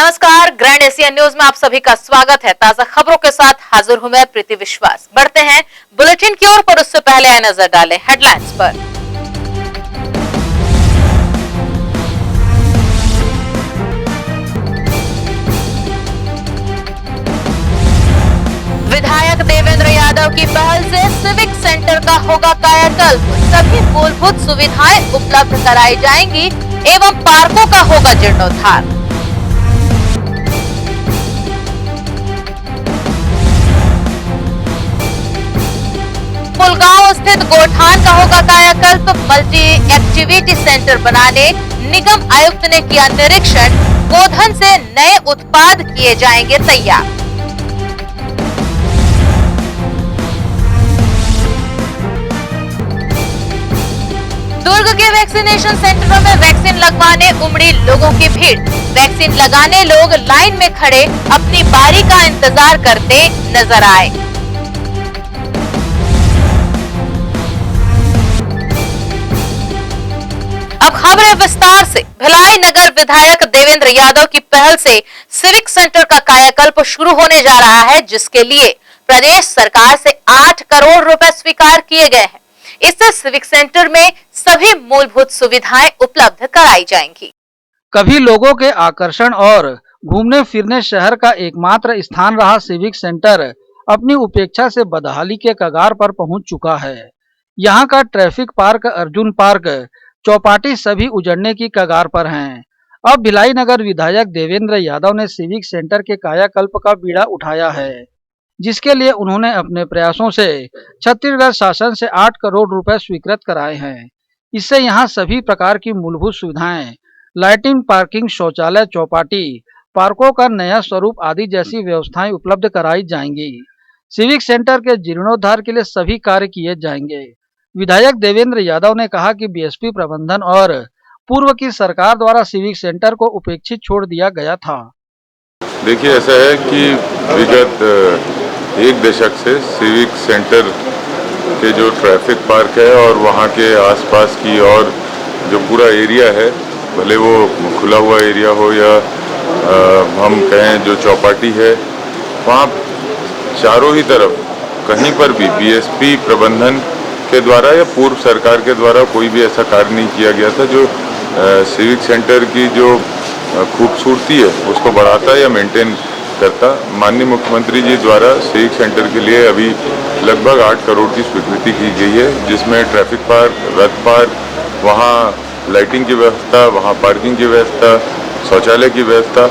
नमस्कार, grand Asia news में आप सभी का स्वागत है। ताजा खबरों के साथ हाजिर हूं मैं प्रीति विश्वास। बढ़ते हैं बुलेटिन की ओर, पर उससे पहले आए नजर डालें हेडलाइंस पर। विधायक देवेंद्र यादव की पहल से सिविक सेंटर का होगा कायाकल्प। सभी मूलभूत सुविधाएं उपलब्ध कराई जाएंगी एवं पार्कों का होगा जीर्णोद्धार। पुलगांव स्थित गोठान का होगा कायाकल्प। मल्टी एक्टिविटी सेंटर बनाने निगम आयुक्त ने किया निरीक्षण। गोधन से नए उत्पाद किए जाएंगे तैयार। दुर्ग के वैक्सीनेशन सेंटरों में वैक्सीन लगवाने उमड़ी लोगों की भीड़। वैक्सीन लगाने लोग लाइन में खड़े अपनी बारी का इंतजार करते नजर आए। अब खबरें विस्तार से। भिलाई नगर विधायक देवेंद्र यादव की पहल से सिविक सेंटर का कायाकल्प शुरू होने जा रहा है, जिसके लिए प्रदेश सरकार से 8 करोड़ रुपए स्वीकार किए गए हैं। इससे सिविक सेंटर में सभी मूलभूत सुविधाएं उपलब्ध कराई जाएंगी। कभी लोगों के आकर्षण और घूमने फिरने शहर का एकमात्र स्थान रहा सिविक सेंटर अपनी उपेक्षा से बदहाली के कगार पर पहुंच चुका है। यहाँ का traffic park, Arjun park, Chowpatty सभी उजड़ने की कगार पर हैं। अब भिलाई नगर विधायक देवेंद्र यादव ने सिविक सेंटर के कायाकल्प का बीड़ा उठाया है, जिसके लिए उन्होंने अपने प्रयासों से छत्तीसगढ़ शासन से 8 करोड़ रुपए स्वीकृत कराए हैं। इससे यहाँ सभी प्रकार की मूलभूत सुविधाएं, लाइटिंग, पार्किंग, शौचालय, चौपाटी, पार्कों का नया स्वरूप आदि जैसी व्यवस्थाएं उपलब्ध कराई जाएंगी। सिविक सेंटर के जीर्णोद्धार के लिए सभी कार्य किए जाएंगे। विधायक देवेंद्र यादव ने कहा कि बीएसपी प्रबंधन और पूर्व की सरकार द्वारा सिविक सेंटर को उपेक्षित छोड़ दिया गया था। देखिए, ऐसा है कि विगत 1 दशक से सिविक सेंटर के जो ट्रैफिक पार्क है और वहाँ के आसपास की और जो पूरा एरिया है, भले वो खुला हुआ एरिया हो या हम कहें जो चौपाटी है, वहाँ चारों ही तरफ कहीं पर भी बीएसपी प्रबंधन के द्वारा या पूर्व सरकार के द्वारा कोई भी ऐसा कार्य नहीं किया गया था जो सिविक सेंटर की जो खूबसूरती है उसको बढ़ाता या मेंटेन करता। माननीय मुख्यमंत्री जी द्वारा सिविक सेंटर के लिए अभी लगभग 8 करोड़ की स्वीकृति की गई है, जिसमें ट्रैफिक पार्क, रथ पार्क, वहाँ लाइटिंग की व्यवस्था, वहाँ पार्किंग की व्यवस्था, शौचालय की व्यवस्था,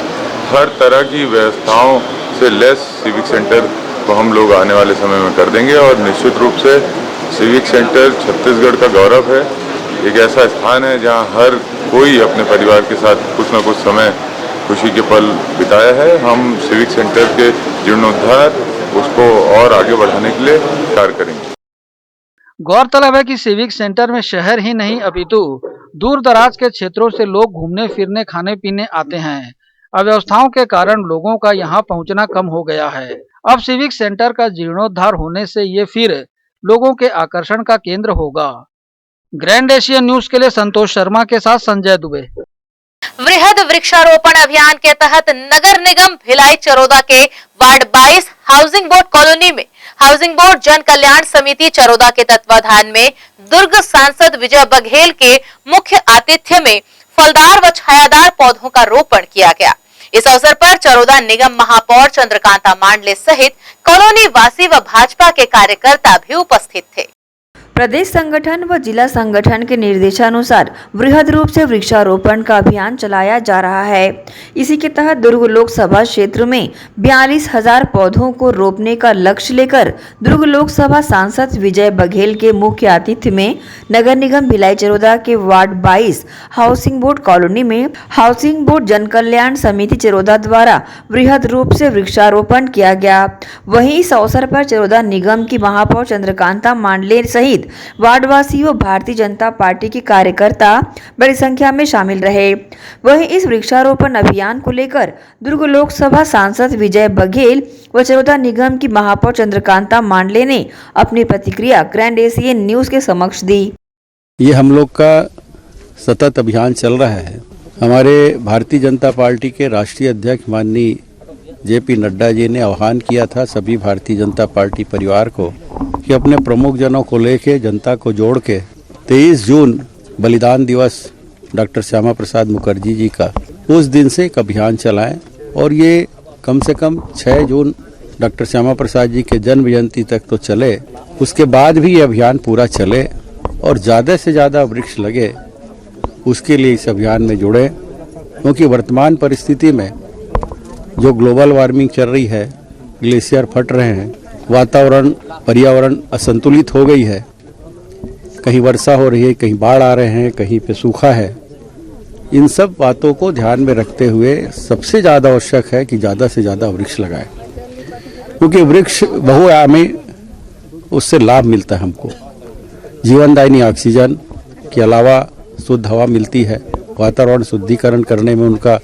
हर तरह की व्यवस्थाओं से लेस सिविक सेंटर को हम लोग आने वाले समय में कर देंगे। और निश्चित रूप से सिविक सेंटर छत्तीसगढ़ का गौरव है। एक ऐसा स्थान है जहां हर कोई अपने परिवार के साथ कुछ न कुछ समय खुशी के पल बिताया है। हम सिविक सेंटर के जीर्णोद्धार उसको और आगे बढ़ाने के लिए कार्य करेंगे। गौरतलब है कि सिविक सेंटर में शहर ही नहीं अपितु दूर दराज के क्षेत्रों से लोग घूमने फिरने, खाने पीने आते हैं। अव्यवस्थाओं के कारण लोगों का यहाँ पहुँचना कम हो गया है। अब सिविक सेंटर का जीर्णोद्धार होने से ये फिर लोगों के आकर्षण का केंद्र होगा। ग्रैंड एशिया न्यूज के लिए संतोष शर्मा के साथ संजय दुबे। वृहद वृक्षारोपण अभियान के तहत नगर निगम भिलाई चरोदा के वार्ड 22 हाउसिंग बोर्ड कॉलोनी में हाउसिंग बोर्ड जन कल्याण समिति चरोदा के तत्वाधान में दुर्ग सांसद विजय बघेल के मुख्य आतिथ्य में फलदार व छायादार पौधों का रोपण किया गया। इस अवसर पर चरोदा निगम महापौर चंद्रकांता मांडले सहित कॉलोनी वासी व भाजपा के कार्यकर्ता भी उपस्थित थे। प्रदेश संगठन व जिला संगठन के निर्देशानुसार वृहद रूप से वृक्षारोपण का अभियान चलाया जा रहा है। इसी के तहत दुर्ग लोकसभा क्षेत्र में 42,000 पौधों को रोपने का लक्ष्य लेकर दुर्ग लोकसभा सांसद विजय बघेल के मुख्य आतिथ्य में नगर निगम भिलाई चरोदा के वार्ड 22 हाउसिंग बोर्ड कॉलोनी में हाउसिंग बोर्ड जन कल्याण समिति चरोदा द्वारा वृहद रूप से वृक्षारोपण किया गया। वहीं इस अवसर पर चरोदा निगम की महापौर चंद्रकांता मांडले सहित वार्डवासी व भारतीय जनता पार्टी के कार्यकर्ता बड़ी संख्या में शामिल रहे। वहीं इस वृक्षारोपण अभियान को लेकर दुर्ग लोकसभा सांसद विजय बघेल व चरोदा निगम की महापौर चंद्रकांता मांडले ने अपनी प्रतिक्रिया ग्रैंड एशिया न्यूज के समक्ष दी। ये हम लोग का सतत अभियान चल रहा है हमारे भारतीय जनता पार्टी के राष्ट्रीय अध्यक्ष माननीय जेपी नड्डा जी ने आह्वान किया था सभी भारतीय जनता पार्टी परिवार को कि अपने प्रमुख जनों को लेके जनता को जोड़ के 23 जून बलिदान दिवस डॉक्टर श्यामा प्रसाद मुखर्जी जी का उस दिन से एक अभियान चलाएं और ये कम से कम 6 जून डॉक्टर श्यामा प्रसाद जी के जन्म जयंती तक तो चले, उसके बाद भी ये अभियान पूरा चले और ज़्यादा से ज़्यादा वृक्ष लगे, उसके लिए इस अभियान में जुड़े। क्योंकि वर्तमान परिस्थिति में जो ग्लोबल वार्मिंग चल रही है, ग्लेशियर फट रहे हैं, वातावरण पर्यावरण असंतुलित हो गई है, कहीं वर्षा हो रही है, कहीं बाढ़ आ रहे हैं, कहीं पे सूखा है। इन सब बातों को ध्यान में रखते हुए सबसे ज़्यादा आवश्यक है कि ज़्यादा से ज़्यादा वृक्ष लगाएं, क्योंकि वृक्ष बहुआयामी उससे लाभ मिलता है हमको। जीवनदायिनी ऑक्सीजन के अलावा शुद्ध हवा मिलती है, वातावरण शुद्धिकरण करने में उनका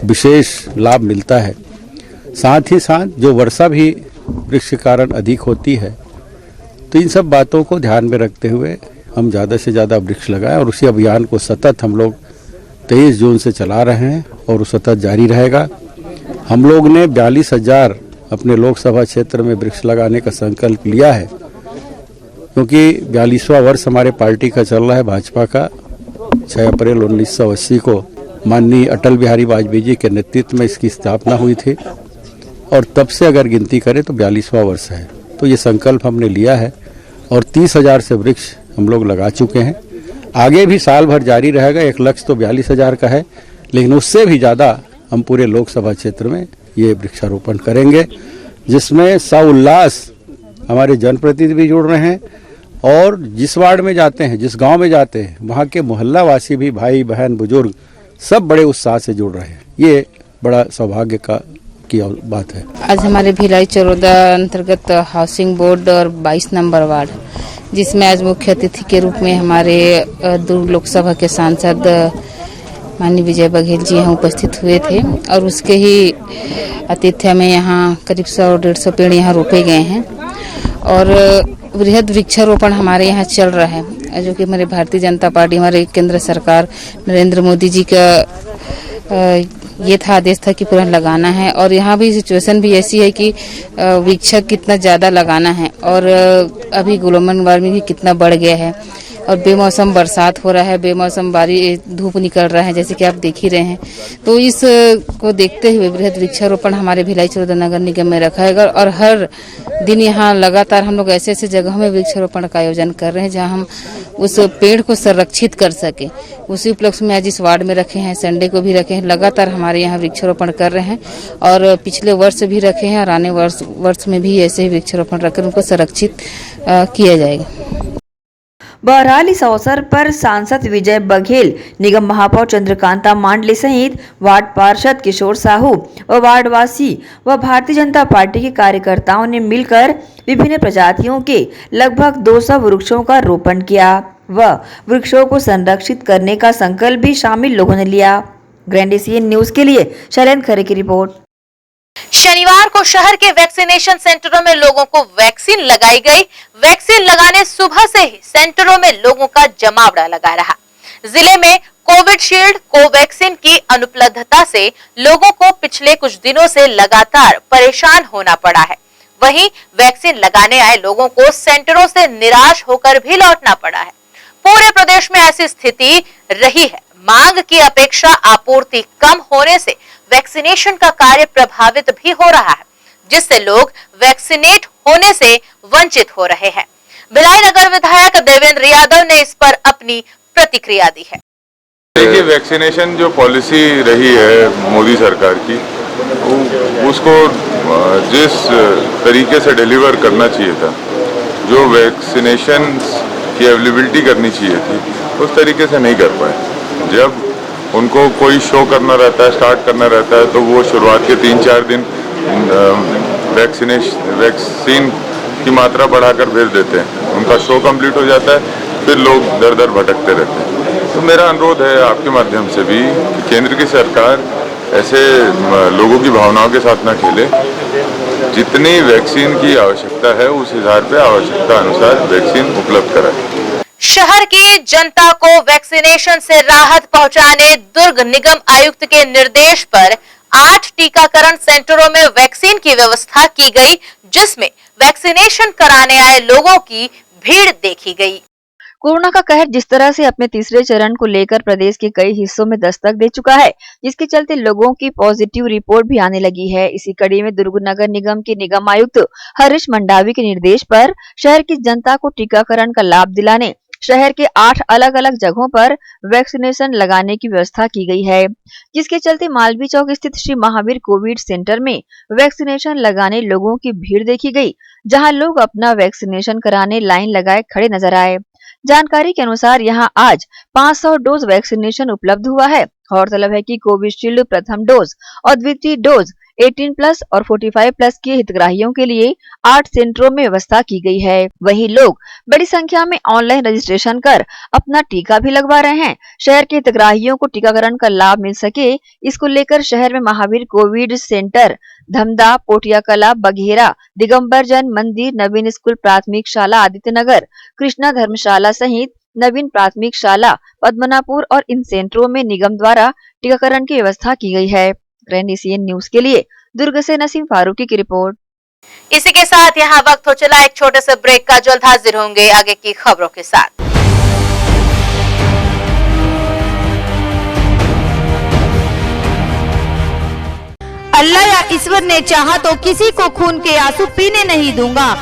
विशेष लाभ मिलता है। साथ ही साथ जो वर्षा भी वृक्ष के कारण अधिक होती है, तो इन सब बातों को ध्यान में रखते हुए हम ज़्यादा से ज़्यादा वृक्ष लगाएं और उसी अभियान को सतत हम लोग 23 जून से चला रहे हैं और वो सतत जारी रहेगा। हम लोग ने 42,000 अपने लोकसभा क्षेत्र में वृक्ष लगाने का संकल्प लिया है, क्योंकि 42वां वर्ष हमारे पार्टी का चल रहा है, भाजपा का। 6 अप्रैल 1980 को माननीय अटल बिहारी वाजपेयी जी के नेतृत्व में इसकी स्थापना हुई थी और तब से अगर गिनती करें तो 42वां वर्ष है। तो ये संकल्प हमने लिया है और 30,000 से वृक्ष हम लोग लगा चुके हैं। आगे भी साल भर जारी रहेगा। एक लक्ष्य तो 42,000 का है, लेकिन उससे भी ज़्यादा हम पूरे लोकसभा क्षेत्र में ये वृक्षारोपण करेंगे, जिसमें सउल्लास हमारे जनप्रतिनिधि भी जुड़ रहे हैं और जिस वार्ड में जाते हैं, जिस गांव में जाते हैं, वहाँ के मोहल्ला वासी भी, भाई बहन बुजुर्ग सब बड़े उत्साह से जुड़ रहे हैं। ये बड़ा सौभाग्य की बात है। आज हमारे भिलाई चरोदा अंतर्गत हाउसिंग बोर्ड और 22 नंबर वार्ड, जिसमें आज मुख्य अतिथि के रूप में हमारे दुर्ग लोकसभा के सांसद माननीय विजय बघेल जी यहाँ उपस्थित हुए थे और उसके ही आतिथ्य में यहाँ करीब 100-150 पेड़ यहाँ रोपे गए हैं और वृहद वृक्षारोपण हमारे यहाँ चल रहा है, जो कि हमारे भारतीय जनता पार्टी, हमारे केंद्र सरकार नरेंद्र मोदी जी का ये था आदेश था कि पूरा लगाना है। और यहाँ भी सिचुएशन भी ऐसी है कि वृक्ष कितना ज़्यादा लगाना है और अभी ग्लोबल वार्मिंग भी कितना बढ़ गया है और बेमौसम बरसात हो रहा है, बेमौसम धूप निकल रहा है, जैसे कि आप देख ही रहे हैं। तो इस को देखते हुए वृहद वृक्षारोपण हमारे भिलाई चरोदा नगर निगम में रखा है और हर दिन यहाँ लगातार हम लोग ऐसे ऐसे जगहों में वृक्षारोपण का आयोजन कर रहे हैं जहाँ हम उस पेड़ को संरक्षित कर सके। उसी उपलक्ष्य में आज इस वार्ड में रखे हैं, संडे को भी रखे हैं। लगातार हमारे यहाँ वृक्षारोपण कर रहे हैं और पिछले वर्ष भी रखे हैं और आने वर्ष में भी ऐसे ही वृक्षारोपण रखकर उनको संरक्षित किया जाएगा। बहरहाल इस अवसर पर सांसद विजय बघेल, निगम महापौर चंद्रकांता मांडले सहित वार्ड पार्षद किशोर साहू व वार्डवासी व भारतीय जनता पार्टी के कार्यकर्ताओं ने मिलकर विभिन्न प्रजातियों के लगभग 200 वृक्षों का रोपण किया व वृक्षों को संरक्षित करने का संकल्प भी शामिल लोगों ने लिया। ग्रैंड एशियन न्यूज के लिए शैलेंद्र खरे की रिपोर्ट। शनिवार को शहर के वैक्सीनेशन सेंटरों में लोगों को वैक्सीन लगाई गई। वैक्सीन लगाने सुबह से ही सेंटरों में लोगों का जमावड़ा लगा रहा। जिले में कोविशील्ड कोवैक्सीन की अनुपलब्धता से लोगों को पिछले कुछ दिनों से लगातार परेशान होना पड़ा है। वहीं वैक्सीन लगाने आए लोगों को सेंटरों से निराश होकर भी लौटना पड़ा है। पूरे प्रदेश में ऐसी स्थिति रही है। मांग की अपेक्षा आपूर्ति कम होने से वैक्सीनेशन का कार्य प्रभावित भी हो रहा है, जिससे लोग वैक्सीनेट होने से वंचित हो रहे हैं। भिलाई नगर विधायक देवेंद्र यादव ने इस पर अपनी प्रतिक्रिया दी है। देखिए, वैक्सीनेशन जो पॉलिसी रही है मोदी सरकार की, उसको जिस तरीके से डिलीवर करना चाहिए था, जो वैक्सीनेशन की अवेलेबिलिटी करनी चाहिए थी, उस तरीके से नहीं कर पाए। जब उनको कोई शो करना रहता है, स्टार्ट करना रहता है, तो वो शुरुआत के 3-4 दिन वैक्सीन की मात्रा बढ़ाकर भेज देते हैं। उनका शो कंप्लीट हो जाता है, फिर लोग दर दर भटकते रहते हैं। तो मेरा अनुरोध है आपके माध्यम से भी कि केंद्र की सरकार ऐसे लोगों की भावनाओं के साथ ना खेले। जितनी वैक्सीन की आवश्यकता है, उस हिसाब पे आवश्यकता अनुसार वैक्सीन उपलब्ध कराए। शहर की जनता को वैक्सीनेशन से राहत पहुंचाने दुर्ग निगम आयुक्त के निर्देश पर 8 टीकाकरण सेंटरों में वैक्सीन की व्यवस्था की गई, जिसमें वैक्सीनेशन कराने आए लोगों की भीड़ देखी गई। कोरोना का कहर जिस तरह से अपने तीसरे चरण को लेकर प्रदेश के कई हिस्सों में दस्तक दे चुका है, जिसके चलते लोगों की पॉजिटिव रिपोर्ट भी आने लगी है। इसी कड़ी में दुर्ग नगर निगम के निगम आयुक्त हरीश मंडावी के निर्देश पर शहर की जनता को टीकाकरण का लाभ दिलाने शहर के 8 अलग अलग जगहों पर वैक्सीनेशन लगाने की व्यवस्था की गई है, जिसके चलते मालवीय चौक स्थित श्री महावीर कोविड सेंटर में वैक्सीनेशन लगाने लोगों की भीड़ देखी गई, जहां लोग अपना वैक्सीनेशन कराने लाइन लगाए खड़े नजर आए। जानकारी के अनुसार यहां आज 500 डोज वैक्सीनेशन उपलब्ध हुआ है। गौरतलब है कि कोविशील्ड प्रथम डोज और द्वितीय डोज 18+ और 45+ के हितग्राहियों के लिए 8 सेंटरों में व्यवस्था की गई है। वहीं लोग बड़ी संख्या में ऑनलाइन रजिस्ट्रेशन कर अपना टीका भी लगवा रहे हैं। शहर के हितग्राहियों को टीकाकरण का लाभ मिल सके, इसको लेकर शहर में महावीर कोविड सेंटर, धमदा, पोटिया कला, बघेरा, दिगंबर जैन मंदिर, नवीन स्कूल प्राथमिक शाला आदित्यनगर, कृष्णा धर्मशाला सहित नवीन प्राथमिक शाला पद्मनापुर और इन सेंटरों में निगम द्वारा टीकाकरण की व्यवस्था की गई है। ग्रैंड एशियन न्यूज के लिए दुर्ग से नसीम फारूकी की रिपोर्ट। इसी के साथ यहाँ वक्त हो चला एक छोटे से ब्रेक का। जल्द हाजिर होंगे आगे की खबरों के साथ। अल्लाह या ईश्वर ने चाहा तो किसी को खून के आंसू पीने नहीं दूंगा।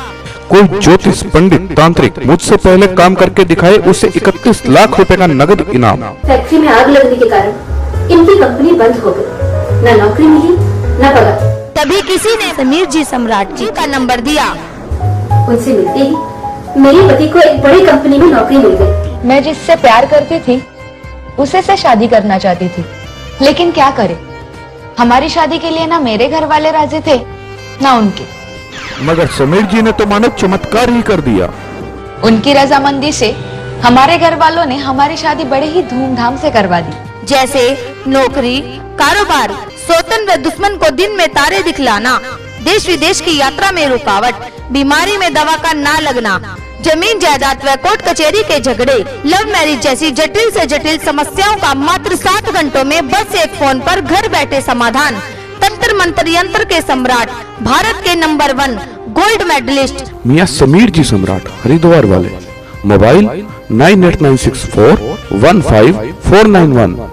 कोई ज्योतिष पंडित तांत्रिक मुझसे पहले काम करके दिखाए, उसे 31 लाख रुपए का नगद इनाम। फैक्ट्री में आग लगने के कारण इनकी कंपनी बंद हो गई, न नौकरी मिली न पगार। तभी किसी ने समीर जी सम्राट जी का नंबर दिया। उनसे मिलते ही मेरे पति को एक बड़ी कंपनी में नौकरी मिल गई। मैं जिससे प्यार करती थी उसे से शादी करना चाहती थी, लेकिन क्या करे, हमारी शादी के लिए ना मेरे घर वाले राजी थे ना उनके। मगर समीर जी ने तो मानो चमत्कार ही कर दिया। उनकी रजामंदी से हमारे घर वालों ने हमारी शादी बड़े ही धूमधाम से करवा दी। जैसे नौकरी, कारोबार, सौतन व दुश्मन को दिन में तारे दिखलाना, देश विदेश की यात्रा में रुकावट, बीमारी में दवा का ना लगना, जमीन जायदाद व कोर्ट कचहरी के झगड़े, लव मैरिज जैसी जटिल से जटिल समस्याओं का मात्र 7 घंटों में बस एक फोन पर घर बैठे समाधान। तंत्र मंत्र यंत्र के सम्राट, भारत के नंबर 1 गोल्ड मेडलिस्ट मियां समीर जी सम्राट, हरिद्वार वाले। Mobile 9896415491।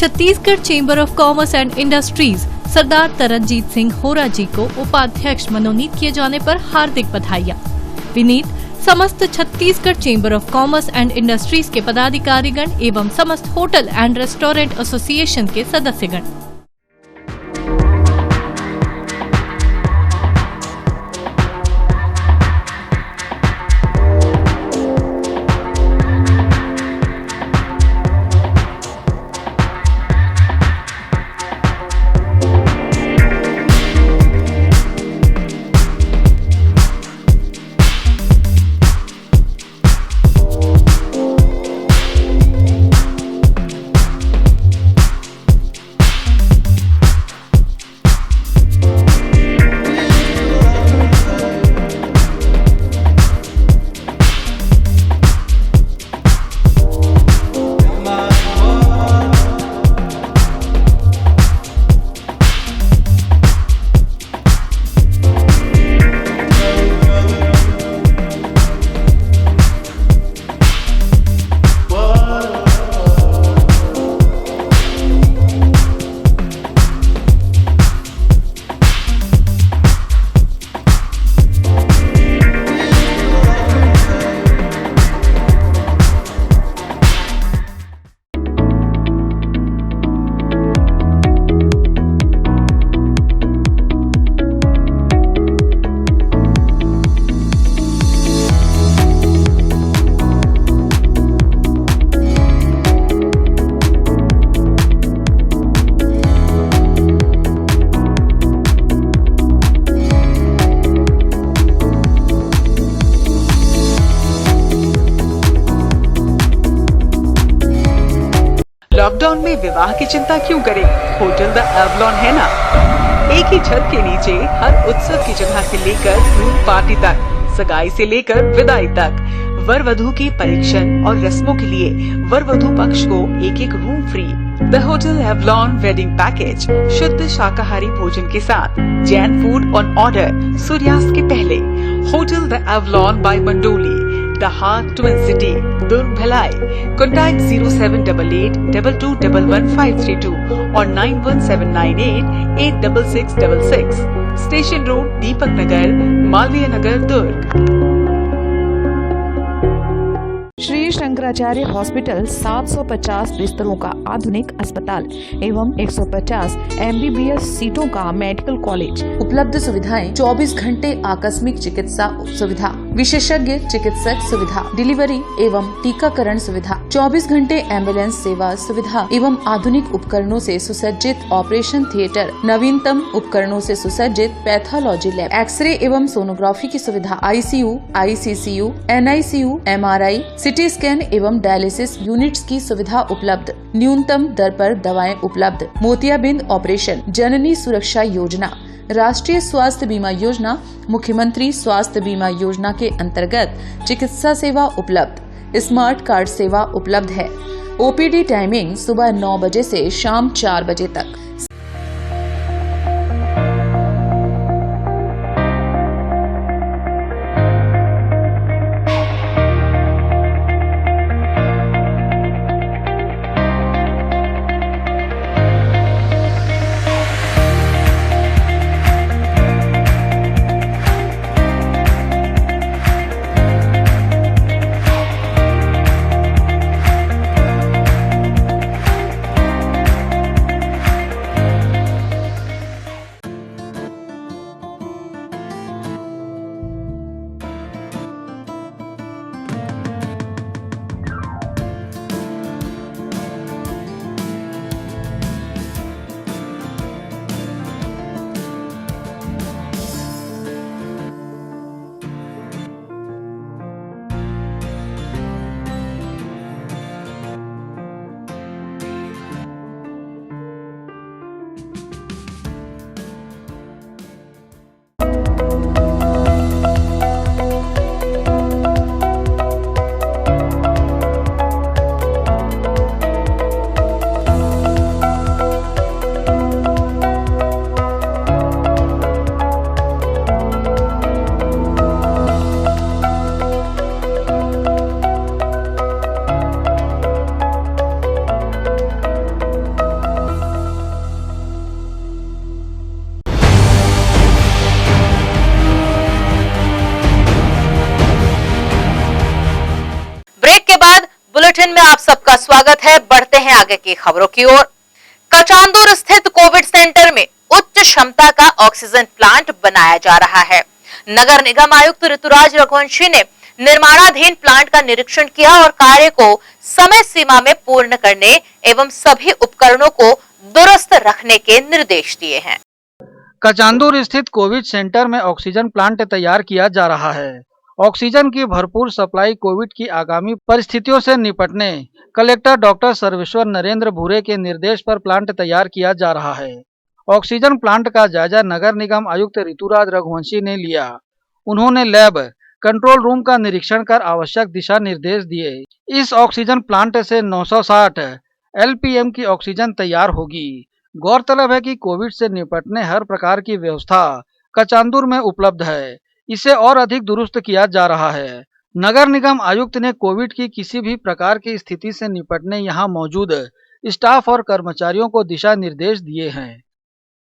Chhattisgarh chamber of commerce and industries Sardar Taranjeet Singh Hora ji को उपाध्यक्ष मनोनीत किए जाने पर हार्दिक बधाइयां। विनीत समस्त Chhattisgarh chamber of commerce and industries के पदाधिकारीगण एवं समस्त होटल एंड रेस्टोरेंट एसोसिएशन के सदस्यगण। लॉकडाउन में विवाह की चिंता क्यों करें? होटल द एवलॉन है ना। एक ही छत के नीचे हर उत्सव की जगह से लेकर ग्रुप पार्टी तक, सगाई से लेकर विदाई तक, वर वधु की परीक्षण और रस्मों के लिए वर वधु पक्ष को एक एक room free. The hotel Avalon wedding package, शुद्ध शाकाहारी भोजन के साथ, जैन फूड ऑन ऑर्डर सूर्यास्त के पहले। Hotel the Avalon by Mandoli, the heart twin city, Durg Bhilai. Contact 078822115532 और 9179886666। Station road, Deepak Nagar, Malviya Nagar, Durg. Shri Shankaracharya hospital 750 बिस्तरों का आधुनिक अस्पताल एवं 150 MBBS सीटों का मेडिकल कॉलेज। उपलब्ध सुविधाएं 24 घंटे आकस्मिक चिकित्सा सुविधा, विशेषज्ञ चिकित्सक सुविधा, डिलीवरी एवं टीकाकरण सुविधा, 24 घंटे एम्बुलेंस सेवा सुविधा एवं आधुनिक उपकरणों से सुसज्जित ऑपरेशन थिएटर, नवीनतम उपकरणों से सुसज्जित पैथोलॉजी लैब, एक्सरे एवं सोनोग्राफी की सुविधा, ICU, ICCU, NICU, MRI, CT scan एवं डायलिसिस यूनिट्स की सुविधा उपलब्ध। न्यूनतम दर पर दवाएं उपलब्ध। मोतियाबिंद ऑपरेशन, जननी सुरक्षा योजना, राष्ट्रीय स्वास्थ्य बीमा योजना, मुख्यमंत्री स्वास्थ्य बीमा योजना के अंतर्गत चिकित्सा सेवा उपलब्ध। स्मार्ट कार्ड सेवा उपलब्ध है। OPD टाइमिंग सुबह 9 बजे से शाम 4 बजे तक। बुलेटिन में आप सबका स्वागत है। बढ़ते हैं आगे की खबरों की ओर। कचांदुर स्थित कोविड सेंटर में उच्च क्षमता का ऑक्सीजन प्लांट बनाया जा रहा है। नगर निगम आयुक्त ऋतुराज रघुवंशी ने निर्माणाधीन प्लांट का निरीक्षण किया और कार्य को समय सीमा में पूर्ण करने एवं सभी उपकरणों को दुरुस्त रखने के निर्देश दिए हैं। कचांदुर स्थित कोविड सेंटर में ऑक्सीजन प्लांट तैयार किया जा रहा है। ऑक्सीजन की भरपूर सप्लाई कोविड की आगामी परिस्थितियों से निपटने कलेक्टर डॉक्टर सर्वेश्वर नरेंद्र भूरे के निर्देश पर प्लांट तैयार किया जा रहा है। ऑक्सीजन प्लांट का जायजा नगर निगम आयुक्त ऋतुराज रघुवंशी ने लिया। उन्होंने लैब कंट्रोल रूम का निरीक्षण कर आवश्यक दिशा निर्देश दिए। इस ऑक्सीजन प्लांट से 960 LPM की ऑक्सीजन तैयार होगी। गौरतलब है कि कोविड से निपटने हर प्रकार की व्यवस्था कचांदुर में उपलब्ध है। इसे और अधिक दुरुस्त किया जा रहा है। नगर निगम आयुक्त ने कोविड की किसी भी प्रकार की स्थिति से निपटने यहां मौजूद स्टाफ और कर्मचारियों को दिशा निर्देश दिए हैं।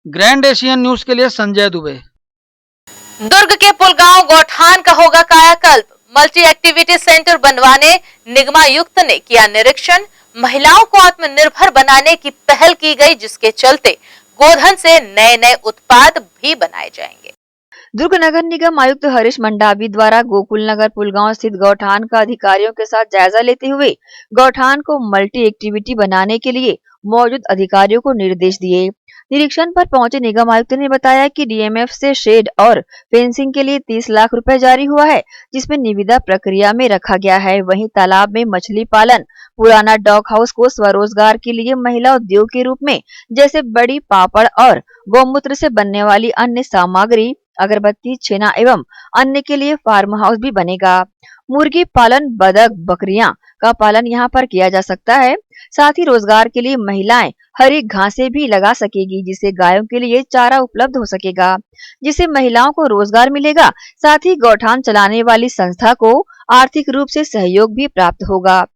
ग्रैंड एशियन न्यूज के लिए संजय दुबे। दुर्ग के पुलगांव गौठान का होगा कायाकल्प। मल्टी एक्टिविटी सेंटर बनवाने निगमायुक्त ने किया निरीक्षण। महिलाओं को आत्मनिर्भर बनाने की पहल की गई, जिसके चलते गोधन से नए नए उत्पाद भी बनाए जाएंगे। दुर्ग नगर निगम आयुक्त हरीश मंडावी द्वारा गोकुल नगर पुलगांव स्थित गौठान का अधिकारियों के साथ जायजा लेते हुए गौठान को मल्टी एक्टिविटी बनाने के लिए मौजूद अधिकारियों को निर्देश दिए। निरीक्षण पर पहुंचे निगम आयुक्त ने बताया कि डीएमएफ से शेड और फेंसिंग के लिए 30 लाख रुपए जारी हुआ है, जिसमें निविदा प्रक्रिया में रखा गया है। वहीं तालाब में मछली पालन, पुराना डॉग हाउस को स्वरोजगार के लिए महिला उद्योग के रूप में जैसे बड़ी पापड़ और गौमूत्र से बनने वाली अन्य सामग्री, अगरबत्ती, छेना एवं अन्य के लिए फार्म हाउस भी बनेगा। मुर्गी पालन, बतख, बकरियां का पालन यहां पर किया जा सकता है। साथ ही रोजगार के लिए महिलाएं हरी घासें भी लगा सकेगी, जिससे गायों के लिए चारा उपलब्ध हो सकेगा, जिससे महिलाओं को रोजगार मिलेगा। साथ ही गौठान चलाने वाली संस्था को आर्थिक रूप से सहयोग भी प्राप्त होगा।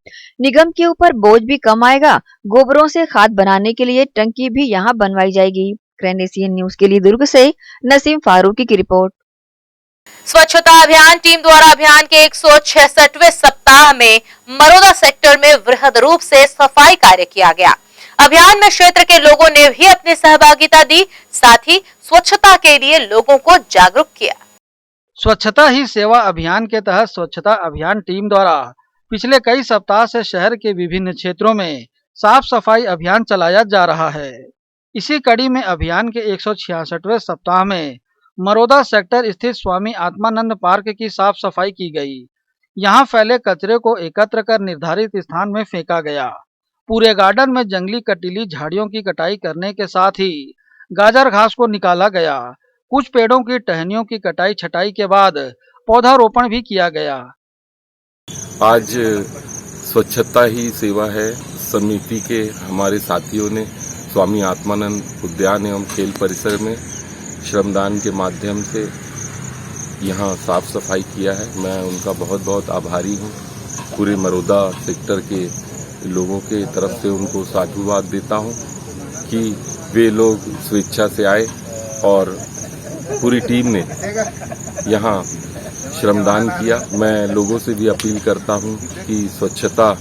निगम के ऊपर बोझ भी कम आएगा। गोबरों से खाद बनाने के लिए टंकी भी यहाँ बनवाई जाएगी। ग्रैंड एशियन न्यूज के लिए दुर्ग से नसीम फारूकी की रिपोर्ट। स्वच्छता अभियान टीम द्वारा अभियान के 166वें सप्ताह में मरोदा सेक्टर में वृहद रूप से सफाई कार्य किया गया। अभियान में क्षेत्र के लोगों ने भी अपनी सहभागिता दी, साथ ही स्वच्छता के लिए लोगों को जागरूक किया। स्वच्छता ही सेवा अभियान के तहत स्वच्छता अभियान टीम द्वारा पिछले कई सप्ताह से शहर के विभिन्न क्षेत्रों में साफ सफाई अभियान चलाया जा रहा है। इसी कड़ी में अभियान के 166वें सप्ताह में मरोदा सेक्टर स्थित स्वामी आत्मानंद पार्क की साफ सफाई की गई। यहां फैले कचरे को एकत्र कर निर्धारित स्थान में फेंका गया। पूरे गार्डन में जंगली कटीली झाड़ियों की कटाई करने के साथ ही गाजर घास को निकाला गया। कुछ पेड़ों की टहनियों की कटाई छटाई के बाद पौधारोपण भी किया गया। आज स्वच्छता ही सेवा है समिति के हमारे साथियों ने स्वामी आत्मानंद उद्यान एवं खेल परिसर में श्रमदान के माध्यम से यहाँ साफ सफाई किया है। मैं उनका बहुत बहुत आभारी हूँ। पूरे मरोदा सेक्टर के लोगों के तरफ से उनको साधुवाद देता हूँ कि वे लोग स्वेच्छा से आए और पूरी टीम ने यहाँ श्रमदान किया। मैं लोगों से भी अपील करता हूँ कि स्वच्छता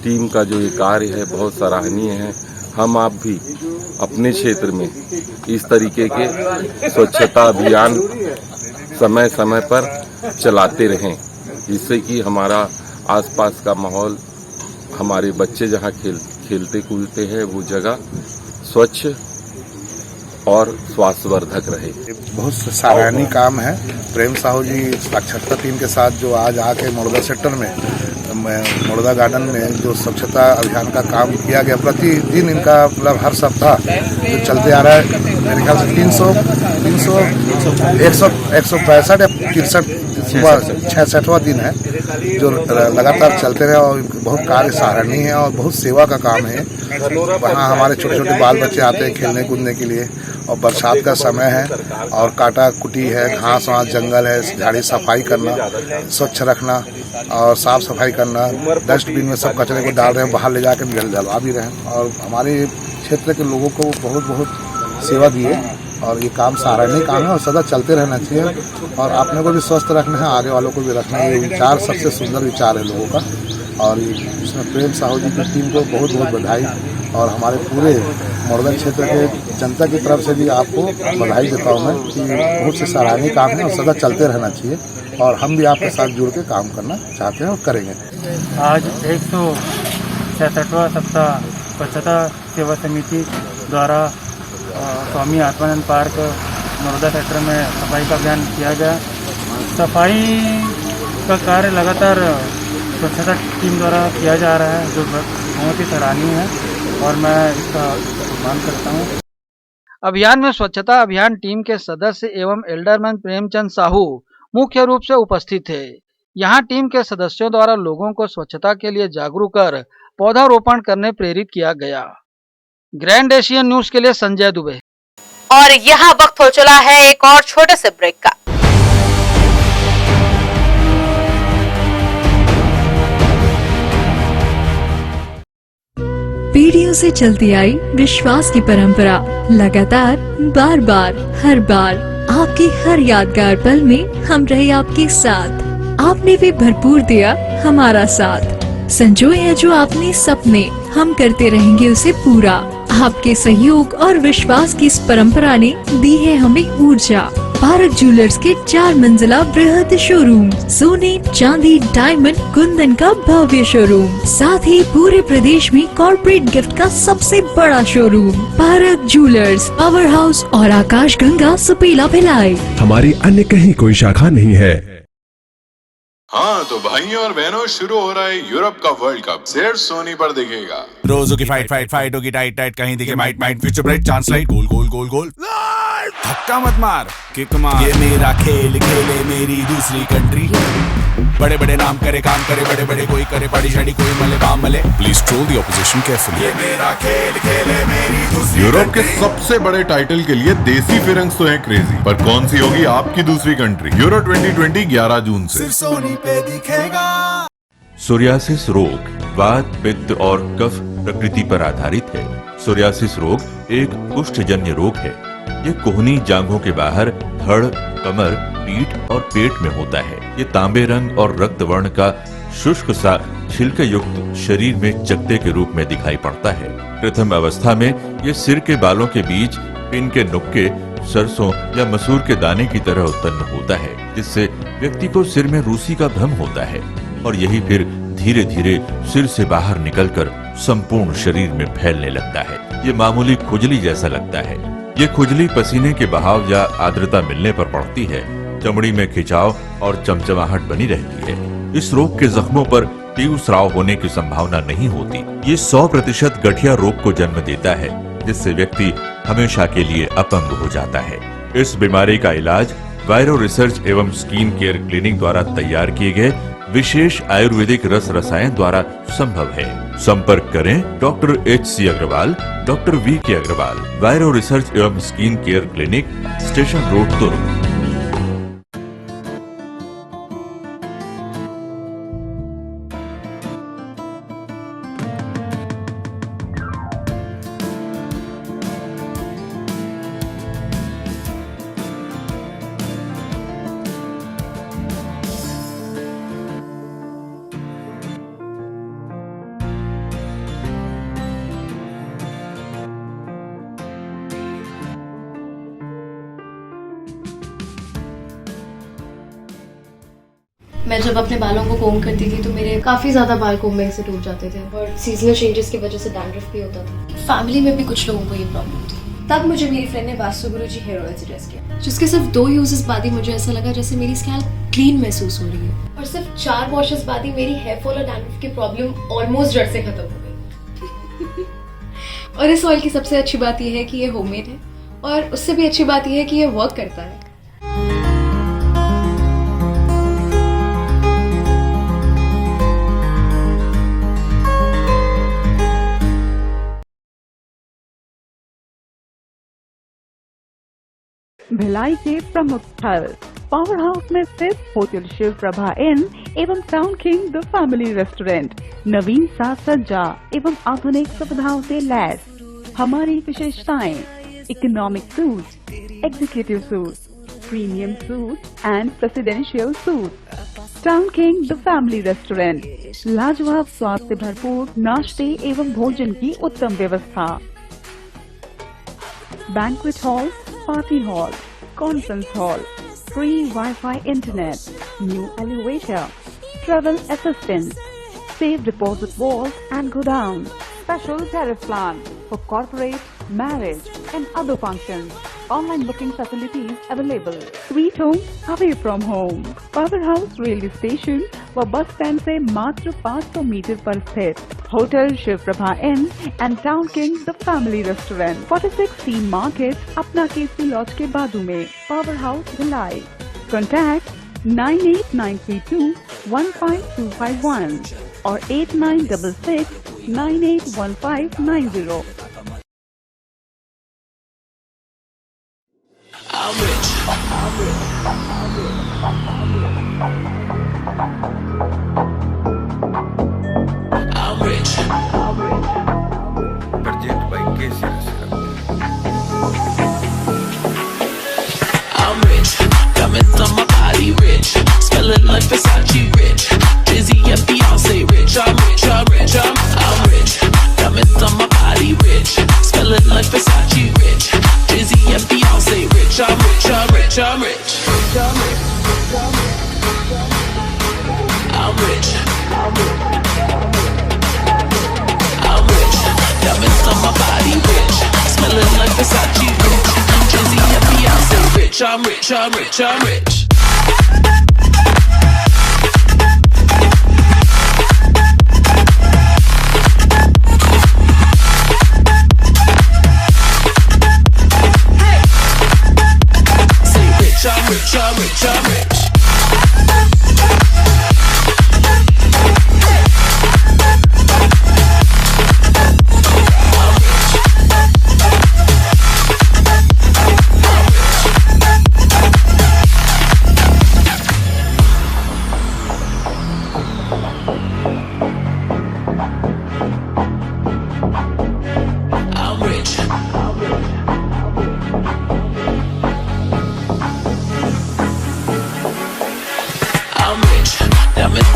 टीम का जो ये कार्य है बहुत सराहनीय है। हम आप भी अपने क्षेत्र में इस तरीके के स्वच्छता अभियान समय समय पर चलाते रहें, जिससे कि हमारा आसपास का माहौल, हमारे बच्चे जहाँ खेलते कूदते हैं वो जगह स्वच्छ और स्वास्थ्यवर्धक रहे। बहुत सराहनीय काम है। प्रेम साहू जी साक्षरता टीम के साथ जो आज आके मरोदा सेक्टर में मरोदा गार्डन में जो स्वच्छता अभियान का काम किया गया, प्रतिदिन इनका मतलब हर सप्ताह जो चलते आ रहा है, मेरे ख्याल से 165 या 66वां दिन है जो लगातार चलते रहे और बहुत कार्य सराहनीय है और बहुत सेवा का काम है। वहाँ हमारे छोटे छोटे बाल बच्चे आते हैं खेलने कूदने के लिए और बरसात का समय है और काटा कुटी है, घास वहाँ जंगल है, झाड़ी सफाई करना, स्वच्छ रखना और साफ सफाई करना, डस्टबिन में सब कचरे को डाल रहे हैं, बाहर ले जाकर जलवा भी रहे हैं और हमारे क्षेत्र के लोगों को बहुत बहुत सेवा दी है और ये काम सराहनीय काम है और सदा चलते रहना चाहिए और अपने को भी स्वस्थ रखना है, आगे वालों को भी रखना है। ये विचार सबसे सुंदर विचार है लोगों का और इसमें प्रेम साहू जी की टीम को बहुत बहुत बधाई और हमारे पूरे मरोदा क्षेत्र के जनता की तरफ से भी आपको बधाई देता हूँ मैं कि बहुत से सराहनीय काम है और सदा चलते रहना चाहिए और हम भी आपके साथ जुड़ के काम करना चाहते हैं और करेंगे। आज 166वां सप्ताह स्वच्छता सेवा समिति द्वारा स्वामी आत्मानंद पार्क मरोदा सेक्टर में सफाई का अभियान किया गया। सफाई का कार्य लगातार स्वच्छता टीम द्वारा किया जा रहा है जो बहुत ही सराहनीय है और मैं इसका सम्मान करता हूँ। अभियान में स्वच्छता अभियान टीम के सदस्य एवं एल्डरमैन प्रेमचंद साहू मुख्य रूप से उपस्थित थे। यहाँ टीम के सदस्यों द्वारा लोगों को स्वच्छता के लिए जागरूक कर पौधारोपण करने प्रेरित किया गया। ग्रैंड एशियन न्यूज के लिए संजय दुबे। और यहाँ वक्त हो चला है एक और छोटे से ब्रेक का। पीढ़ियों से चलती आई विश्वास की परंपरा लगातार बार बार हर बार आपके हर यादगार पल में हम रहे आपके साथ। आपने भी भरपूर दिया हमारा साथ। संजोए हैं जो आपने सपने, हम करते रहेंगे उसे पूरा। आपके सहयोग और विश्वास की इस परंपरा ने दी है हमें ऊर्जा पारक ज्वेलर्स के 4 मंजिला बृहद शोरूम, सोने चांदी डायमंड कुंदन का भव्य शोरूम, साथ ही पूरे प्रदेश में कॉर्पोरेट गिफ्ट का सबसे बड़ा showroom. Park jewellers, power house और आकाश गंगा सुपेला भिलाई। हमारी अन्य कहीं कोई शाखा नहीं है। हाँ तो भाइयों और बहनों, शुरू हो रहा है यूरोप का वर्ल्ड कप, सिर्फ सोनी पर दिखेगा। रोजों की फाइट होगी टाइट, कहीं दिखे might, future bright, chance light, goal. धक्का मत मार, किक मार, ये मेरा खेल खेले मेरी दूसरी कंट्री। बड़े नाम करे, काम करे, बड़े कोई करे पार्टी शाड़ी, कोई मले काम मले। Please troll the opposition carefully. ये मेरा खेल खेले मेरी दूसरी। यूरोप के सबसे बड़े टाइटल के लिए देसी फिरंग्स तो है क्रेजी, पर कौन सी होगी आपकी दूसरी कंट्री? यूरो 2020 11 जून से सिर्फ सोनी पे दिखेगा। सोरियासिस रोग वात, पित्त और कफ प्रकृति पर आधारित है। सोरियासिस रोग एक कुष्ठजन्य रोग है। ये कोहनी जांघों के बाहर धड़, कमर, पीठ और पेट में होता है। ये तांबे रंग और रक्त वर्ण का शुष्क सा छिलके युक्त शरीर में चकत्ते के रूप में दिखाई पड़ता है। प्रथम अवस्था में ये सिर के बालों के बीच पिन के नुक्के सरसों या मसूर के दाने की तरह उत्पन्न होता है, जिससे व्यक्ति को सिर में रूसी का भ्रम होता है और यही फिर धीरे धीरे सिर से बाहर निकलकर संपूर्ण शरीर में फैलने लगता है। ये मामूली खुजली जैसा लगता है। ये खुजली पसीने के बहाव या आर्द्रता मिलने पर पड़ती है। चमड़ी में खिंचाव और चमचमाहट बनी रहती है। इस रोग के जख्मों पर तीव्र स्राव होने की संभावना नहीं होती। ये 100% गठिया रोग को जन्म देता है, जिससे व्यक्ति हमेशा के लिए अपंग हो जाता है। इस बीमारी का इलाज वायरो रिसर्च एवं स्किन केयर क्लिनिक द्वारा तैयार किए गए विशेष आयुर्वेदिक रस रसायन द्वारा संभव है। संपर्क करें doctor HC Agarwal, doctor VK Agarwal, वायरो रिसर्च एवं skin care clinic, station road, Durg. मैं जब अपने बालों को कोम करती थी तो मेरे काफ़ी ज़्यादा बाल कोम्बिंग से टूट जाते थे और सीजनल चेंजेस की वजह से डैंड्रफ भी होता था। फैमिली में भी कुछ लोगों को ये प्रॉब्लम थी। तब मुझे मेरी फ्रेंड ने वास्तु गुरुजी हेयर ऑयल सजेस्ट किया, जिसके सिर्फ 2 यूजेस बाद ही मुझे ऐसा लगा जैसे मेरी स्कैल्प क्लीन महसूस हो रही है और सिर्फ 4 वॉशेस बाद ही मेरी हेयर फॉल और डैंड्रफ की प्रॉब्लम ऑलमोस्ट जड़ से खत्म हो गई। और इस ऑयल की सबसे अच्छी बात यह है कि ये होममेड है और उससे भी अच्छी बात यह है कि ये वर्क करता है। भिलाई के प्रमुख स्थल पावर हाउस में स्थित होटल शिव प्रभा इन एवं town king the family restaurant नवीन साज सज्जा एवं आधुनिक सुविधाओं से लैस। हमारी विशेषताएं: economic suite, executive suite, premium suite and presidential suite. Town king the family restaurant, लाजवाब स्वाद से भरपूर नाश्ते एवं भोजन की उत्तम व्यवस्था। Banquet hall, party hall, conference hall, free Wi-Fi internet, new elevator, travel assistance, safe deposit vault and godown, special tariff plan for corporate, marriage and other functions. Online booking facilities available. Sweet home away from home. Power House railway station व bus stand से मात्र 500 metre पर स्थित hotel Shiv Prabha inn and town king the family restaurant, 46 C market, अपना Kesari laws के बाजू में। Power house Bhilai. Contact 98932 15251 और 8966 981590। I'm rich. Presented by KC. I'm rich. Diamonds on my body rich. Smelling like Versace rich. Dizzy and Beyonce rich. I'm rich. I'm rich. Diamonds on my body rich. Smelling like Versace rich. Dizzy and Beyonce rich. I'm rich. I'm rich, I'm rich, I'm rich. Say rich, I'm rich, I'm rich, I'm rich.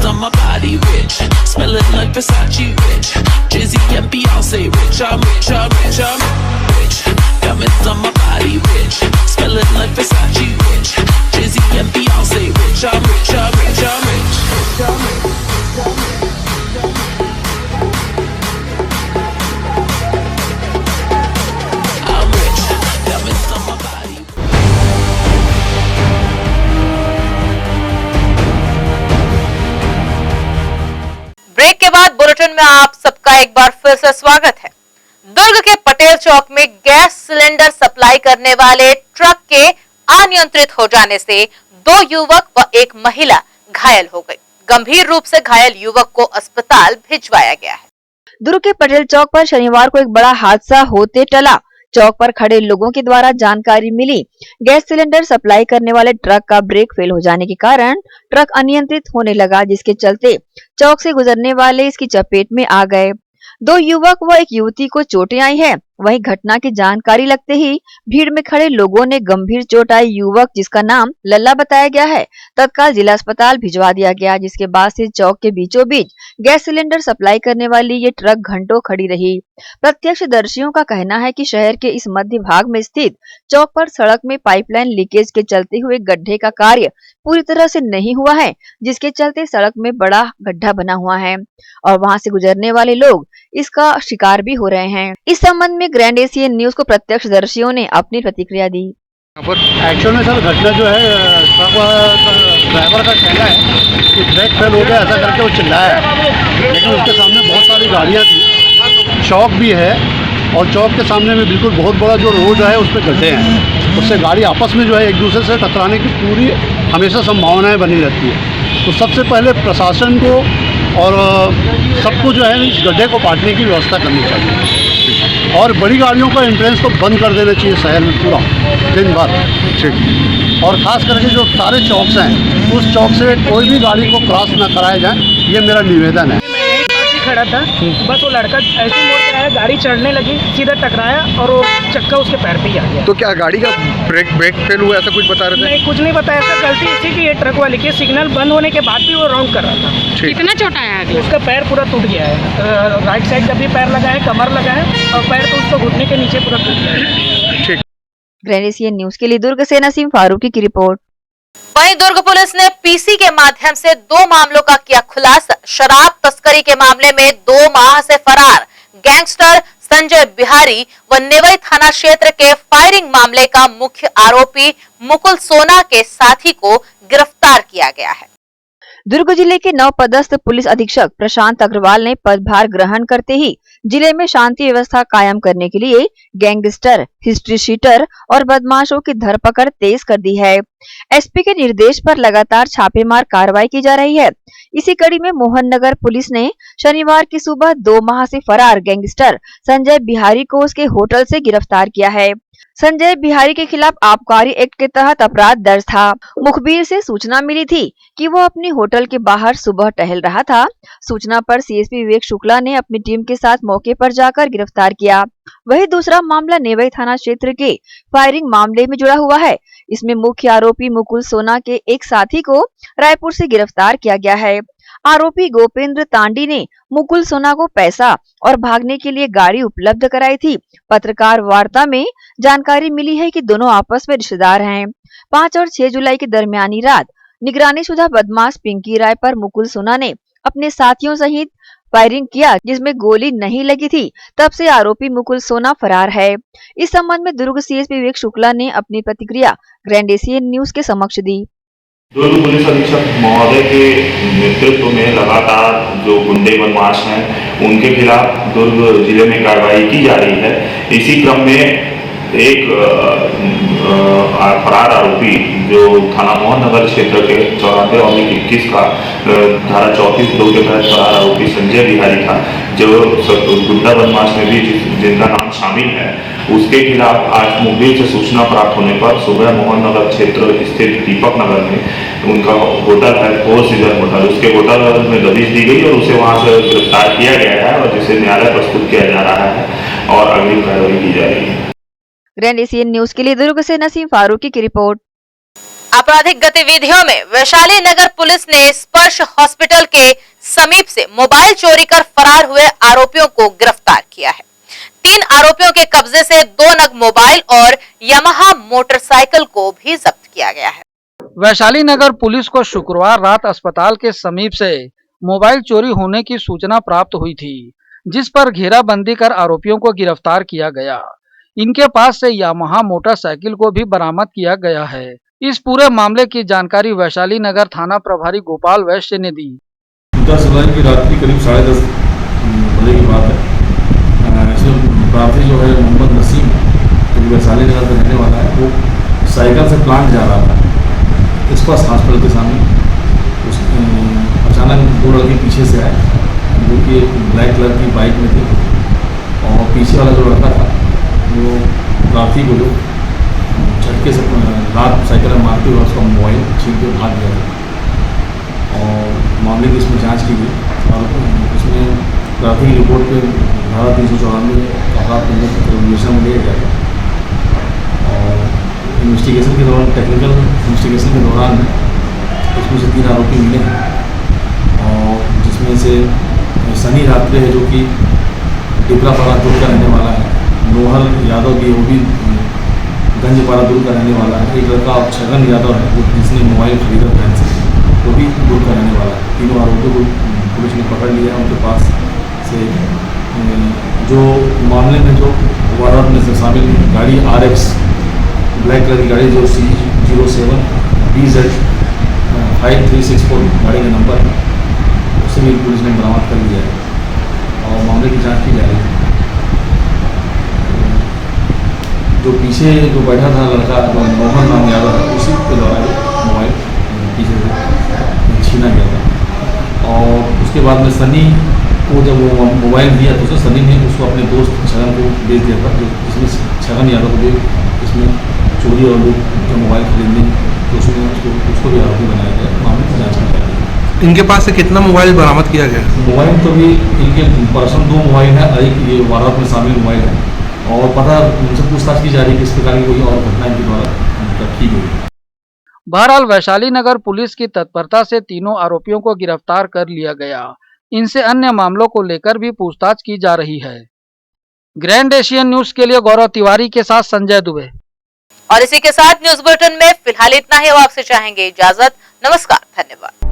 On my body rich, smelling like Versace rich, Jay-Z and Beyonce rich, I'm rich, I'm rich, I'm rich, diamonds on my body rich, smelling like Versace rich, Jay-Z and Beyonce rich, I'm rich, I'm rich, I'm rich, I'm rich. Break के बाद bulletin में आप सबका एक बार फिर से स्वागत है। दुर्ग के पटेल चौक में गैस सिलेंडर सप्लाई करने वाले ट्रक के अनियंत्रित हो जाने से 2 युवक व एक महिला घायल हो गई। गंभीर रूप से घायल युवक को अस्पताल भिजवाया गया है। दुर्ग के पटेल चौक पर शनिवार को एक बड़ा हादसा होते टला। चौक पर खड़े लोगों के द्वारा जानकारी मिली, गैस सिलेंडर सप्लाई करने वाले ट्रक का ब्रेक फेल हो जाने के कारण ट्रक अनियंत्रित होने लगा, जिसके चलते चौक से गुजरने वाले इसकी चपेट में आ गए। 2 युवक व एक युवती को चोटें आई हैं। वहीं घटना की जानकारी लगते ही भीड़ में खड़े लोगों ने गंभीर चोट आई युवक, जिसका नाम लल्ला बताया गया है, तत्काल जिला अस्पताल भिजवा दिया गया, जिसके बाद से चौक के बीचों बीच गैस सिलेंडर सप्लाई करने वाली ये ट्रक घंटों खड़ी रही। प्रत्यक्षदर्शियों का कहना है कि शहर के इस मध्य भाग में स्थित चौक पर सड़क में पाइपलाइन लीकेज के चलते हुए गड्ढे का कार्य पूरी तरह से नहीं हुआ है, जिसके चलते सड़क में बड़ा गड्ढा बना हुआ है और वहां से गुजरने वाले लोग इसका शिकार भी हो रहे हैं। इस संबंध में ग्रैंड एशियन न्यूज को प्रत्यक्षदर्शियों ने अपनी प्रतिक्रिया दी। एक्चुअल में सर घटना जो है, ट्रक ड्राइवर का कहना है कि ब्रेक फेल हो गया, ऐसा करके वो चिल्लाया, लेकिन उसके सामने बहुत सारी गाड़ियाँ थी, चौक भी है और चौक के सामने में बिल्कुल बहुत बड़ा जो रोड है उस पर गड्ढे हैं, उससे गाड़ी आपस में जो है एक दूसरे से टकराने की पूरी हमेशा संभावनाएं बनी रहती है। तो सबसे पहले प्रशासन को और सबको जो है इस गड्ढे को पाटने की व्यवस्था करनी चाहिए और बड़ी गाड़ियों का एंट्रेंस तो बंद कर देना चाहिए शहर में पूरा दिन भर, ठीक। और ख़ास करके जो सारे चौक हैं उस चौक से कोई भी गाड़ी को क्रॉस ना कराया जाए, ये मेरा निवेदन है। खड़ा था, बस वो लड़का ऐसे मोड़ कर आया, गाड़ी चढ़ने लगी, सीधा टकराया और वो चक्का उसके पैर पे ही आ गया। तो क्या गाड़ी का ब्रेक फेल हुआ, ऐसा कुछ बता रहे थे? नहीं, कुछ नहीं बताया सर, गलती इसी की है ट्रक वाले की, सिग्नल बंद होने के बाद भी वो रॉन्ग कर रहा था। कितना चोट आया है? उसका पैर पूरा टूट गया है, राइट साइड का भी पैर लगा है, कमर लगा है और पैर तो उसको घुटने के नीचे पूरा टूट गया है। ग्रैंड एशियन न्यूज के लिए दुर्ग से नसीम फारूकी की रिपोर्ट। वहीं दुर्ग पुलिस ने पीसी के माध्यम से 2 मामलों का किया खुलासा। शराब तस्करी के मामले में 2 माह से फरार गैंगस्टर संजय बिहारी व नेवई थाना क्षेत्र के फायरिंग मामले का मुख्य आरोपी मुकुल सोना के साथी को गिरफ्तार किया गया है। दुर्ग जिले के नवपदस्थ पुलिस अधीक्षक प्रशांत अग्रवाल ने पदभार ग्रहण करते ही जिले में शांति व्यवस्था कायम करने के लिए गैंगस्टर, हिस्ट्री शीटर और बदमाशों की धरपकड़ तेज कर दी है। एसपी के निर्देश पर लगातार छापेमार कार्रवाई की जा रही है। इसी कड़ी में मोहन नगर पुलिस ने शनिवार की सुबह 2 माह से फरार गैंगस्टर संजय बिहारी को उसके होटल से गिरफ्तार किया है। संजय बिहारी के खिलाफ आबकारी एक्ट के तहत अपराध दर्ज था। मुखबिर से सूचना मिली थी कि वो अपनी होटल के बाहर सुबह टहल रहा था। सूचना पर सीएसपी विवेक शुक्ला ने अपनी टीम के साथ मौके पर जाकर गिरफ्तार किया। वहीं दूसरा मामला नेवई थाना क्षेत्र के फायरिंग मामले में जुड़ा हुआ है। इसमें मुख्य आरोपी मुकुल सोना के एक साथी को रायपुर से गिरफ्तार किया गया है। आरोपी गोपेंद्र तांडी ने मुकुल सोना को पैसा और भागने के लिए गाड़ी उपलब्ध कराई थी। पत्रकार वार्ता में जानकारी मिली है कि दोनों आपस में रिश्तेदार हैं। 5 और 6 जुलाई की दरमियानी रात निगरानी शुदा बदमाश पिंकी राय पर मुकुल सोना ने अपने साथियों सहित फायरिंग किया जिसमें गोली नहीं लगी थी। तब से आरोपी मुकुल सोना फरार है। इस संबंध में दुर्ग सीएसपी विवेक शुक्ला ने अपनी प्रतिक्रिया ग्रैंड एशियन न्यूज के समक्ष दी। दुर्ग पुलिस अधीक्षक महोदय के नेतृत्व में लगातार जो गुंडे बदमाश हैं उनके खिलाफ दुर्ग जिले में कार्रवाई की जा रही है। इसी क्रम में एक फरार आरोपी जो थाना मोहन नगर क्षेत्र के 94/21 का धारा 34(2) के तहत फरार आरोपी संजय बिहारी था, जो गुंडा बदमाश में भी जिनका नाम शामिल है, उसके खिलाफ आज मुखबिर से सूचना प्राप्त होने पर सुबह मोहन नगर क्षेत्र स्थित दीपक नगर में उनका होटल है फोर सीजन होटल, उसके होटल में दबिश दी गई और उसे वहां से गिरफ्तार किया गया है और जिसे न्यायालय प्रस्तुत किया जा रहा है और अगली कार्रवाई की जा रही है। ग्रैंड एशियन न्यूज के लिए दुर्ग से नसीम फारूकी की रिपोर्ट। आपराधिक गतिविधियों में वैशाली नगर पुलिस ने स्पर्श हॉस्पिटल के समीप से मोबाइल चोरी कर फरार हुए आरोपियों को गिरफ्तार किया है। 3 आरोपियों के कब्जे से 2 नग मोबाइल और यामाहा मोटरसाइकिल को भी जब्त किया गया है। वैशाली नगर पुलिस को शुक्रवार रात अस्पताल के समीप से मोबाइल चोरी होने की सूचना प्राप्त हुई थी, जिस पर घेराबंदी कर आरोपियों को गिरफ्तार किया गया। इनके पास से यामाहा मोटरसाइकिल को भी बरामद किया गया है। इस पूरे मामले की जानकारी वैशाली नगर थाना प्रभारी गोपाल वैश्य ने दी। 10 जुलाई की रात की करीब 10:30 बजे की बात है। इसमें प्रार्थी जो है मोहम्मद नसीम, जो वैशाली नगर का रहने वाला है, वो साइकिल से प्लांट जा रहा था स्पर्श हॉस्पिटल के सामने। अचानक 2 लड़के पीछे से आए, जो कि ब्लैक कलर की बाइक में थे, और पीछे वाला जो लड़का था वो प्रार्थी को जो झटके से रात साइकिल में मारते हुए उसका मोबाइल छीन के भाग गया था। और मामले की इसमें जांच की गई और इसमें प्रार्थी की रिपोर्ट पे धारा 394 अपराध रेगुलेशन में लिया गया। और इन्वेस्टिगेशन के दौरान, टेक्निकल इन्वेस्टिगेशन के दौरान इसमें से 3 आरोपी मिले हैं, और जिसमें से सनी रात्रे है, जो कि टिपरापाड़ा दुर्ग का रहने वाला है। नोहल यादव भी, वो भी गंजपाड़ा दुर्ग का रहने वाला है। एक लड़का छगन यादव है, वो जिसने मोबाइल खरीदा बैंक से, वो भी दुर्ग का रहने वाला है। तीनों आरोपियों को पुलिस ने पकड़ लिया है। उनके पास से जो मामले में जो वारंट में से शामिल गाड़ी RX ब्लैक कलर की गाड़ी, जो C07 BZ 5364 गाड़ी का नंबर है, उसे भी पुलिस ने बरामद कर लिया है और मामले की जाँच की जा रही है। जो पीछे जो बैठा था लड़का, जो मोहन नाम यादव है, उसी के द्वारा मोबाइल पीछे से छीना गया था। और उसके बाद में सनी को जब वो मोबाइल दिया तो उसे सनी ने उसको अपने दोस्त छगन को बेच दिया था, जो इसमें छगन यादव को भी इसमें चोरी और जो मोबाइल खरीदने, तो उसमें उसको भी आरोपी बनाया गया। मामले की जाँच की जा रही है। इनके पास से कितना मोबाइल बरामद किया गया? मोबाइल तो भी इनके पर्सन 2 मोबाइल है, एक ये वारदात में शामिल मोबाइल है, और पता उनसे पूछताछ की जा रही है कि इस प्रकार की कोई और घटना इनके द्वारा की गई। बहरहाल वैशाली नगर पुलिस की तत्परता से तीनों आरोपियों को गिरफ्तार कर लिया गया। इनसे अन्य मामलों को लेकर भी पूछताछ की जा रही है। ग्रैंड एशियन न्यूज के लिए गौरव तिवारी के साथ संजय दुबे। और इसी के साथ न्यूज बुलेटिन में फिलहाल इतना ही। अब आपसे चाहेंगे इजाजत। नमस्कार, धन्यवाद।